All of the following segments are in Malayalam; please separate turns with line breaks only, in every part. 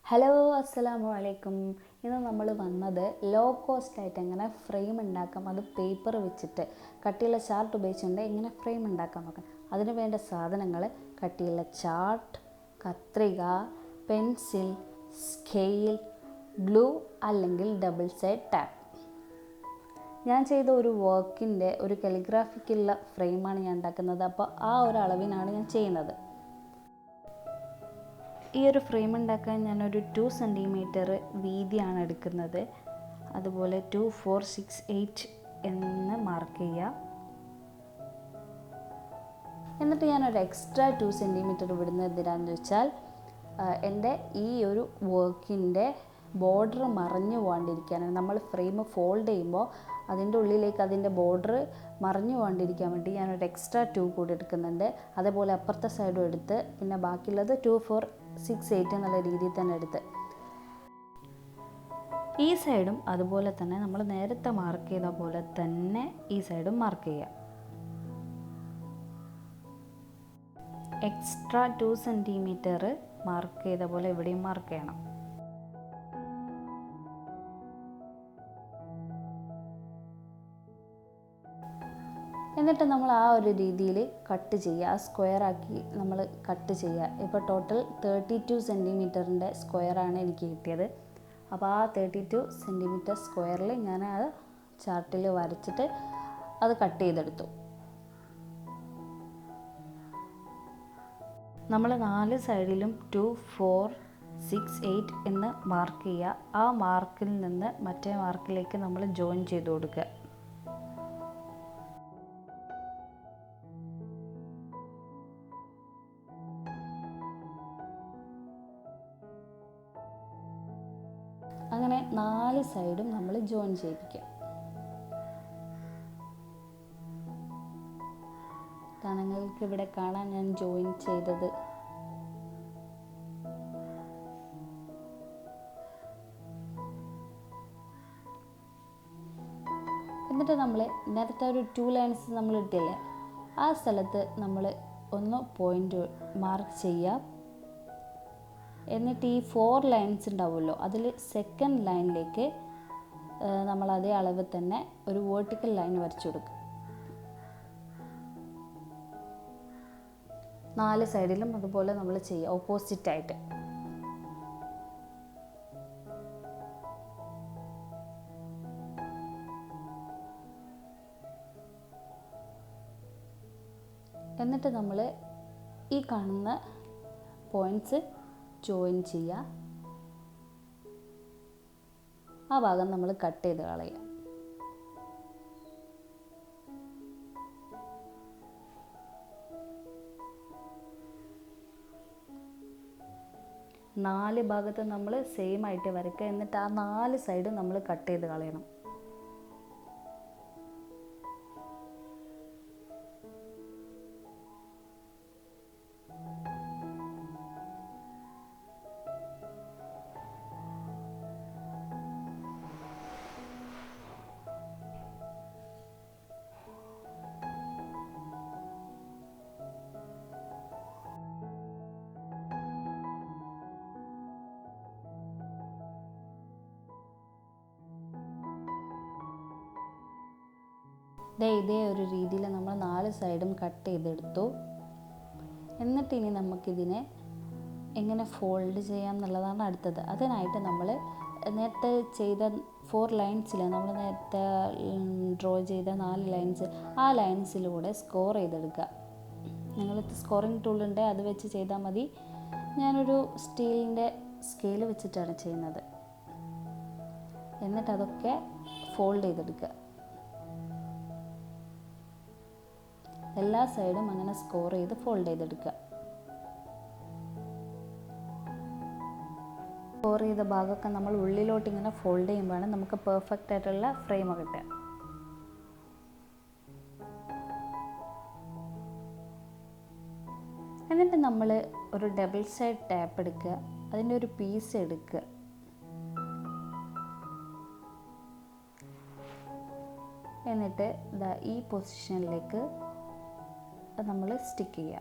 ഹലോ അസ്സലാമു അലൈക്കും. ഇന്ന് നമ്മൾ വന്നത് ലോ കോസ്റ്റ് ആയിട്ട് എങ്ങനെ ഫ്രെയിം ഉണ്ടാക്കാം, അത് പേപ്പർ വെച്ചിട്ട് കട്ടിയുള്ള ചാർട്ട് ഉപയോഗിച്ചുകൊണ്ട് എങ്ങനെ ഫ്രെയിം ഉണ്ടാക്കാൻ നോക്കാം. അതിന് വേണ്ട സാധനങ്ങൾ കട്ടിയുള്ള ചാർട്ട്, കത്രിക, പെൻസിൽ, സ്കെയിൽ, ഗ്ലൂ അല്ലെങ്കിൽ ഡബിൾ സൈഡ് ടാപ്പ്. ഞാൻ ചെയ്ത ഒരു വർക്കിൻ്റെ ഒരു കലിഗ്രാഫിക്കുള്ള ഫ്രെയിമാണ് ഞാൻ ഉണ്ടാക്കുന്നത്. അപ്പോൾ ആ ഒരു അളവിനാണ് ഞാൻ ചെയ്യുന്നത്. ഈ ഒരു ഫ്രെയിം ഉണ്ടാക്കാൻ ഞാനൊരു 2 സെൻറ്റിമീറ്റർ വീതിയാണ് എടുക്കുന്നത്. അതുപോലെ 2, 4, 6, 8 എന്ന് മാർക്ക് ചെയ്യുക. എന്നിട്ട് ഞാനൊരു എക്സ്ട്രാ 2 സെൻറ്റിമീറ്റർ വിടുന്നത് എന്തിനാണെന്ന് വെച്ചാൽ എൻ്റെ ഈ ഒരു വർക്കിൻ്റെ ബോർഡർ മറഞ്ഞു പോകാണ്ടിരിക്കാനാണ്. നമ്മൾ ഫ്രെയിം ഫോൾഡ് ചെയ്യുമ്പോൾ അതിൻ്റെ ഉള്ളിലേക്ക് അതിൻ്റെ ബോർഡർ മറഞ്ഞു പോകാണ്ടിരിക്കാൻ വേണ്ടി ഞാനൊരു എക്സ്ട്രാ 2 കൂടി എടുക്കുന്നുണ്ട്. അതേപോലെ അപ്പുറത്തെ സൈഡും എടുത്ത് പിന്നെ ബാക്കിയുള്ളത് 2, 4, 6, 8 എന്നുള്ള രീതിയിൽ തന്നെ എടുത്ത് ഈ സൈഡും അതുപോലെ തന്നെ നമ്മൾ നേരത്തെ മാർക്ക് ചെയ്ത പോലെ തന്നെ ഈ സൈഡും മാർക്ക് ചെയ്യുക. എക്സ്ട്രാ 2 സെൻറ്റിമീറ്റർ മാർക്ക് ചെയ്ത പോലെ ഇവിടെയും മാർക്ക് ചെയ്യണം. എന്നിട്ട് നമ്മൾ ആ ഒരു രീതിയിൽ കട്ട് ചെയ്യുക, സ്ക്വയർ ആക്കി നമ്മൾ കട്ട് ചെയ്യുക. ഇപ്പോൾ ടോട്ടൽ 32 സെൻറ്റിമീറ്ററിൻ്റെ സ്ക്വയറാണ് എനിക്ക് കിട്ടിയത്. അപ്പോൾ ആ 32 സെൻറ്റിമീറ്റർ സ്ക്വയറിൽ ഞാൻ ആ ചാർട്ടിൽ വരച്ചിട്ട് അത് കട്ട് ചെയ്തെടുത്തു. നമ്മൾ 4 സൈഡിലും 2, 4, 6, 8 എന്ന് മാർക്ക് ചെയ്യുക. ആ മാർക്കിൽ നിന്ന് മറ്റേ മാർക്കിലേക്ക് നമ്മൾ ജോയിൻ ചെയ്ത് കൊടുക്കുക. അങ്ങനെ 4 സൈഡും നമ്മൾ ജോയിൻ ചെയ്യിപ്പിക്കുക. നിങ്ങൾക്ക് ഇവിടെ കാണാൻ ഞാൻ ജോയിൻ ചെയ്തത്. എന്നിട്ട് നമ്മൾ നേരത്തെ ഒരു 2 ലൈൻസ് നമ്മൾ ഇട്ടില്ലേ, ആ സ്ഥലത്ത് നമ്മൾ ഒന്ന് പോയിൻ്റ് മാർക്ക് ചെയ്യുക. എന്നിട്ട് ഈ 4 ലൈൻസ് ഉണ്ടാവുമല്ലോ, അതിൽ സെക്കൻഡ് ലൈനിലേക്ക് നമ്മൾ അതേ അളവ് തന്നെ ഒരു വേർട്ടിക്കൽ ലൈൻ വരച്ചു കൊടുക്കുക. 4 സൈഡിലും അതുപോലെ നമ്മൾ ചെയ്യുക, ഓപ്പോസിറ്റായിട്ട്. എന്നിട്ട് നമ്മൾ ഈ കാണുന്ന പോയിൻറ്റ്സ് ജോയിൻ ചെയ്യുക. ആ ഭാഗം നമ്മൾ കട്ട് ചെയ്ത് കളയുക. നാല് ഭാഗത്ത് നമ്മൾ സെയിം ആയിട്ട് വരയ്ക്കുക. എന്നിട്ട് ആ 4 സൈഡും നമ്മൾ കട്ട് ചെയ്ത് കളയണം. ഇതേ ഒരു രീതിയിൽ നമ്മൾ 4 സൈഡും കട്ട് ചെയ്തെടുത്തു. എന്നിട്ട് ഇനി നമുക്കിതിനെ എങ്ങനെ ഫോൾഡ് ചെയ്യാം എന്നുള്ളതാണ് അടുത്തത്. അതിനായിട്ട് നമ്മൾ നേരത്തെ ചെയ്ത 4 ലൈൻസിൽ നമ്മൾ നേരത്തെ ഡ്രോ ചെയ്ത 4 ലൈൻസ്, ആ ലൈൻസിലൂടെ സ്കോർ ചെയ്തെടുക്കുക. നിങ്ങൾ സ്കോറിങ് ടൂളുണ്ട്, അത് വെച്ച് ചെയ്താൽ മതി. ഞാനൊരു സ്റ്റീലിൻ്റെ സ്കെയിൽ വെച്ചിട്ടാണ് ചെയ്യുന്നത്. എന്നിട്ട് അതൊക്കെ ഫോൾഡ് ചെയ്തെടുക്കുക. എല്ലാ സൈഡും അങ്ങനെ സ്കോർ ചെയ്ത് ഫോൾഡ് ചെയ്തെടുക്കുക. സ്കോർ ചെയ്ത ഭാഗമൊക്കെ നമ്മൾ ഉള്ളിലോട്ട് ഇങ്ങനെ ഫോൾഡ് ചെയ്യുമ്പോഴാണ് നമുക്ക് പെർഫെക്റ്റ് ആയിട്ടുള്ള ഫ്രെയിം കിട്ടുക. എന്നിട്ട് നമ്മൾ ഒരു ഡബിൾ സൈഡ് ടാപ്പ് എടുക്കുക, അതിൻ്റെ ഒരു പീസ് എടുക്കുക. എന്നിട്ട് ഈ പൊസിഷനിലേക്ക് നമ്മൾ സ്റ്റിക്ക് ചെയ്യുക,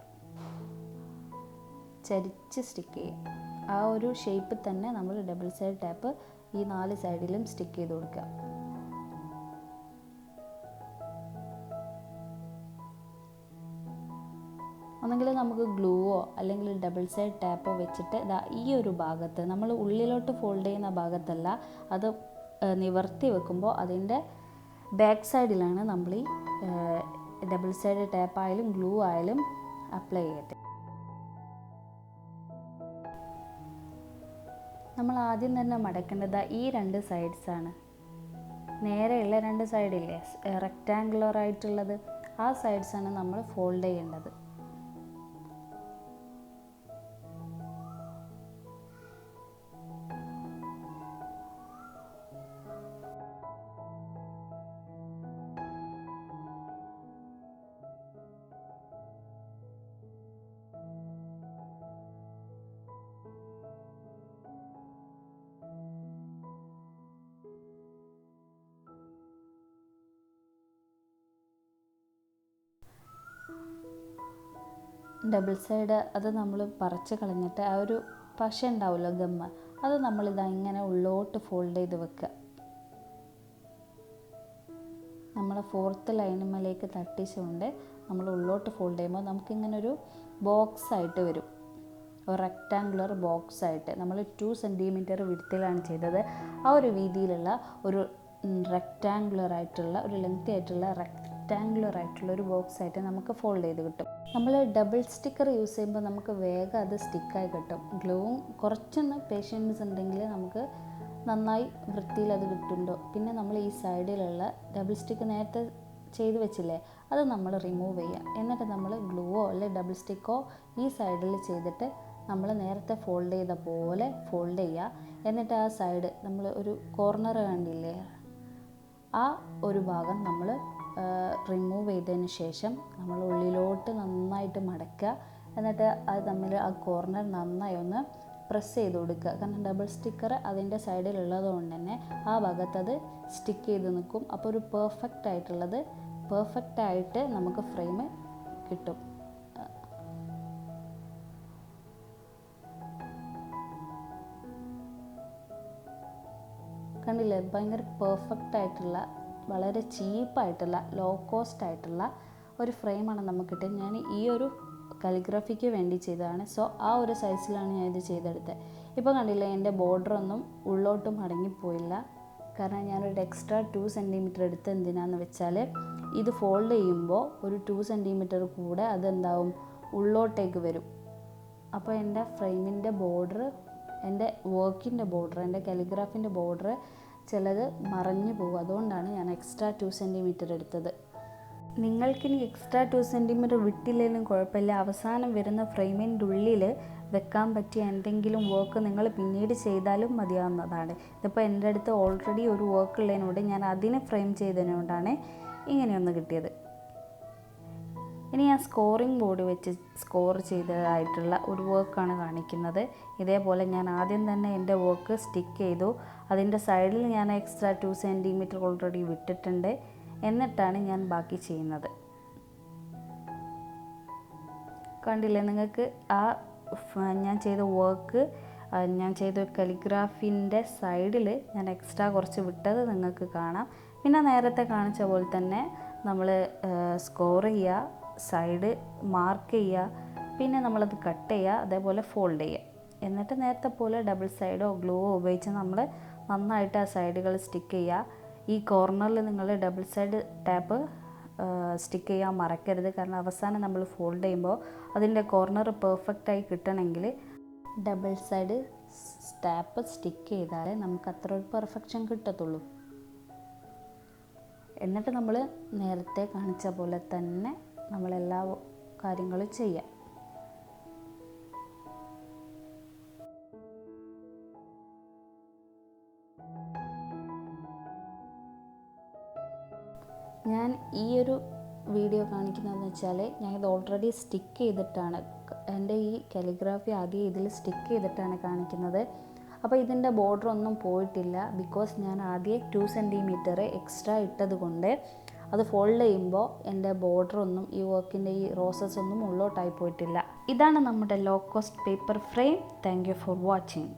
ചരിച്ച് സ്റ്റിക്ക് ചെയ്യുക. ആ ഒരു ഷേപ്പിൽ തന്നെ നമ്മൾ ഡബിൾ സൈഡ് ടാപ്പ് ഈ 4 സൈഡിലും സ്റ്റിക്ക് ചെയ്ത് കൊടുക്കുക. ഒന്നെങ്കിൽ നമുക്ക് ഗ്ലൂവോ അല്ലെങ്കിൽ ഡബിൾ സൈഡ് ടാപ്പോ വെച്ചിട്ട് ഈ ഒരു ഭാഗത്ത് നമ്മൾ ഉള്ളിലോട്ട് ഫോൾഡ് ചെയ്യുന്ന ഭാഗത്തല്ല, അത് നിവർത്തി വെക്കുമ്പോൾ അതിൻ്റെ ബാക്ക് സൈഡിലാണ് നമ്മൾ ഈ ഡബിൾ സൈഡ് ടാപ്പ് ആയാലും ഗ്ലൂ ആയാലും അപ്ലൈ ചെയ്യട്ടെ. നമ്മൾ ആദ്യം തന്നെ മടക്കേണ്ടത് ഈ 2 സൈഡ്സാണ്. നേരെയുള്ള 2 സൈഡില്ലേ റെക്റ്റാങ്കുലർ ആയിട്ടുള്ളത്, ആ സൈഡ്സാണ് നമ്മൾ ഫോൾഡ് ചെയ്യേണ്ടത്. ഡബിൾ സൈഡ് അത് നമ്മൾ പറിച്ച് കളഞ്ഞിട്ട് ആ ഒരു പശ ഉണ്ടാവുമല്ലോ ഗമ്മ്, അത് നമ്മളിതാ ഇങ്ങനെ ഉള്ളോട്ട് ഫോൾഡ് ചെയ്ത് വെക്കുക. നമ്മൾ 4th ലൈനുമ്മലേക്ക് തട്ടിച്ചുകൊണ്ട് നമ്മൾ ഉള്ളോട്ട് ഫോൾഡ് ചെയ്യുമ്പോൾ നമുക്കിങ്ങനെ ഒരു ബോക്സ് ആയിട്ട് വരും, ഒരു റെക്റ്റാങ്കുലർ ബോക്സ് ആയിട്ട്. നമ്മൾ 2 സെൻറ്റിമീറ്റർ വിഡ്ത്തിലാണ് ചെയ്തത്. ആ ഒരു വീതിയിലുള്ള ഒരു റെക്റ്റാങ്കുലർ ആയിട്ടുള്ള ഒരു ലെങ്തി ആയിട്ടുള്ള റെക്റ്റാങ്കുലർ ആയിട്ടുള്ള ഒരു ബോക്സ് ആയിട്ട് നമുക്ക് ഫോൾഡ് ചെയ്ത് കിട്ടും. നമ്മൾ ഡബിൾ സ്റ്റിക്കർ യൂസ് ചെയ്യുമ്പോൾ നമുക്ക് വേഗം അത് സ്റ്റിക്കായി കിട്ടും. ഗ്ലൂവും കുറച്ചൊന്ന് പേഷ്യൻസ് ഉണ്ടെങ്കിൽ നമുക്ക് നന്നായി വൃത്തിയിൽ അത് കിട്ടുന്നുണ്ടോ. പിന്നെ നമ്മൾ ഈ സൈഡിലുള്ള ഡബിൾ സ്റ്റിക്ക് നേരത്തെ ചെയ്ത് വെച്ചില്ലേ, അത് നമ്മൾ റിമൂവ് ചെയ്യുക. എന്നിട്ട് നമ്മൾ ഗ്ലൂവോ അല്ലെങ്കിൽ ഡബിൾ സ്റ്റിക്കോ ഈ സൈഡിൽ ചെയ്തിട്ട് നമ്മൾ നേരത്തെ ഫോൾഡ് ചെയ്ത പോലെ ഫോൾഡ് ചെയ്യുക. എന്നിട്ട് ആ സൈഡ് നമ്മൾ ഒരു കോർണർ കണ്ടില്ലേ, ആ ഒരു ഭാഗം നമ്മൾ റിമൂവ് ചെയ്തതിന് ശേഷം നമ്മൾ ഉള്ളിലോട്ട് നന്നായിട്ട് മടക്കുക. എന്നിട്ട് അത് തമ്മിൽ ആ കോർണർ നന്നായി ഒന്ന് പ്രസ് ചെയ്ത് കൊടുക്കുക. കാരണം ഡബിൾ സ്റ്റിക്കർ അതിൻ്റെ സൈഡിലുള്ളത് കൊണ്ട് തന്നെ ആ ഭാഗത്തത് സ്റ്റിക്ക് ചെയ്ത് നിൽക്കും. അപ്പോൾ ഒരു പെർഫെക്റ്റായിട്ട് നമുക്ക് ഫ്രെയിം കിട്ടും. കണ്ടില്ലേ, ഭയങ്കര പെർഫെക്റ്റായിട്ടുള്ള വളരെ ചീപ്പായിട്ടുള്ള ലോ കോസ്റ്റ് ആയിട്ടുള്ള ഒരു ഫ്രെയിമാണ് നമുക്ക് കിട്ടുന്നത്. ഞാൻ ഈ ഒരു കാലിഗ്രാഫിക്ക് വേണ്ടി ചെയ്തതാണ്. സോ ആ ഒരു സൈസിലാണ് ഞാൻ ഇത് ചെയ്തെടുത്തത്. ഇപ്പോൾ കണ്ടില്ലേ, എൻ്റെ ബോർഡറൊന്നും ഉള്ളോട്ടും മടങ്ങിപ്പോയില്ല. കാരണം ഞാനൊരു എക്സ്ട്രാ 2 സെൻറ്റിമീറ്റർ എടുത്ത് എന്തിനാന്ന് വെച്ചാൽ ഇത് ഫോൾഡ് ചെയ്യുമ്പോൾ ഒരു 2 സെൻറ്റിമീറ്റർ കൂടെ അതെന്താവും ഉള്ളോട്ടേക്ക് വരും. അപ്പോൾ എൻ്റെ ഫ്രെയിമിൻ്റെ ബോർഡർ, എൻ്റെ വർക്കിൻ്റെ ബോർഡർ, എൻ്റെ കാലിഗ്രാഫിൻ്റെ ബോർഡർ ചിലത് മറഞ്ഞു പോകും. അതുകൊണ്ടാണ് ഞാൻ എക്സ്ട്രാ 2 സെൻറ്റിമീറ്റർ എടുത്തത്. നിങ്ങൾക്കിനി എക്സ്ട്രാ 2 സെൻറ്റിമീറ്റർ വിട്ടില്ലെങ്കിലും കുഴപ്പമില്ല. അവസാനം വരുന്ന ഫ്രെയിമിൻ്റെ ഉള്ളിൽ വെക്കാൻ പറ്റിയ എന്തെങ്കിലും വർക്ക് നിങ്ങൾ പിന്നീട് ചെയ്താലും മതിയാവുന്നതാണ്. ഇതിപ്പോൾ എൻ്റെ അടുത്ത് ഓൾറെഡി ഒരു വർക്ക് ഉള്ളതിനോട് ഞാൻ അതിനെ ഫ്രെയിം ചെയ്തതിനോടാണ് ഇങ്ങനെയൊന്ന് കിട്ടിയത്. ഇനി ഞാൻ സ്കോറിംഗ് ബോർഡ് വെച്ച് സ്കോർ ചെയ്തതായിട്ടുള്ള ഒരു വർക്കാണ് കാണിക്കുന്നത്. ഇതേപോലെ ഞാൻ ആദ്യം തന്നെ എൻ്റെ വർക്ക് സ്റ്റിക്ക് ചെയ്തു. അതിൻ്റെ സൈഡിൽ ഞാൻ എക്സ്ട്രാ 2 സെൻറ്റിമീറ്റർ ഓൾറെഡി വിട്ടിട്ടുണ്ട്. എന്നിട്ടാണ് ഞാൻ ബാക്കി ചെയ്യുന്നത്. കണ്ടില്ലേ നിങ്ങൾക്ക്, ആ ഞാൻ ചെയ്ത വർക്ക്, ഞാൻ ചെയ്ത കാലിഗ്രാഫിൻ്റെ സൈഡിൽ ഞാൻ എക്സ്ട്രാ കുറച്ച് വിട്ടത് നിങ്ങൾക്ക് കാണാം. പിന്നെ നേരത്തെ കാണിച്ച പോലെ തന്നെ നമ്മൾ സ്കോർ ചെയ്യുക, സൈഡ് മാർക്ക് ചെയ്യുക, പിന്നെ നമ്മളത് കട്ട് ചെയ്യുക, അതേപോലെ ഫോൾഡ് ചെയ്യുക. എന്നിട്ട് നേരത്തെ പോലെ ഡബിൾ സൈഡോ ഗ്ലൂവോ ഉപയോഗിച്ച് നമ്മൾ നന്നായിട്ട് ആ സൈഡുകൾ സ്റ്റിക്ക് ചെയ്യുക. ഈ കോർണറിൽ നിങ്ങൾ ഡബിൾ സൈഡ് ടാപ്പ് സ്റ്റിക്ക് ചെയ്യാൻ മറക്കരുത്. കാരണം അവസാനം നമ്മൾ ഫോൾഡ് ചെയ്യുമ്പോൾ അതിൻ്റെ കോർണർ പെർഫെക്റ്റായി കിട്ടണമെങ്കിൽ ഡബിൾ സൈഡ് ടാപ്പ് സ്റ്റിക്ക് ചെയ്താലേ നമുക്ക് അത്ര ഒരു പെർഫെക്ഷൻ കിട്ടത്തുള്ളൂ. എന്നിട്ട് നമ്മൾ നേരത്തെ കാണിച്ച പോലെ തന്നെ നമ്മളെല്ലാ കാര്യങ്ങളും ചെയ്യാം. ഞാൻ ഈ ഒരു വീഡിയോ കാണിക്കുന്നതെന്ന് വെച്ചാൽ ഞാനിത് ഓൾറെഡി സ്റ്റിക്ക് ചെയ്തിട്ടാണ്, എൻ്റെ ഈ കാലിഗ്രാഫി ആദ്യം ഇതിൽ സ്റ്റിക്ക് ചെയ്തിട്ടാണ് കാണിക്കുന്നത്. അപ്പോൾ ഇതിൻ്റെ ബോർഡർ ഒന്നും പോയിട്ടില്ല. ബിക്കോസ് ഞാൻ ആദ്യം 2 സെൻറ്റിമീറ്റർ എക്സ്ട്രാ ഇട്ടത് കൊണ്ട് അത് ഫോൾഡ് ചെയ്യുമ്പോൾ എൻ്റെ ബോർഡർ ഒന്നും, ഈ വർക്കിൻ്റെ ഈ റോസസ് ഒന്നും ഉള്ളോട്ടായി പോയിട്ടില്ല. ഇതാണ് നമ്മുടെ low cost paper frame. Thank you for watching.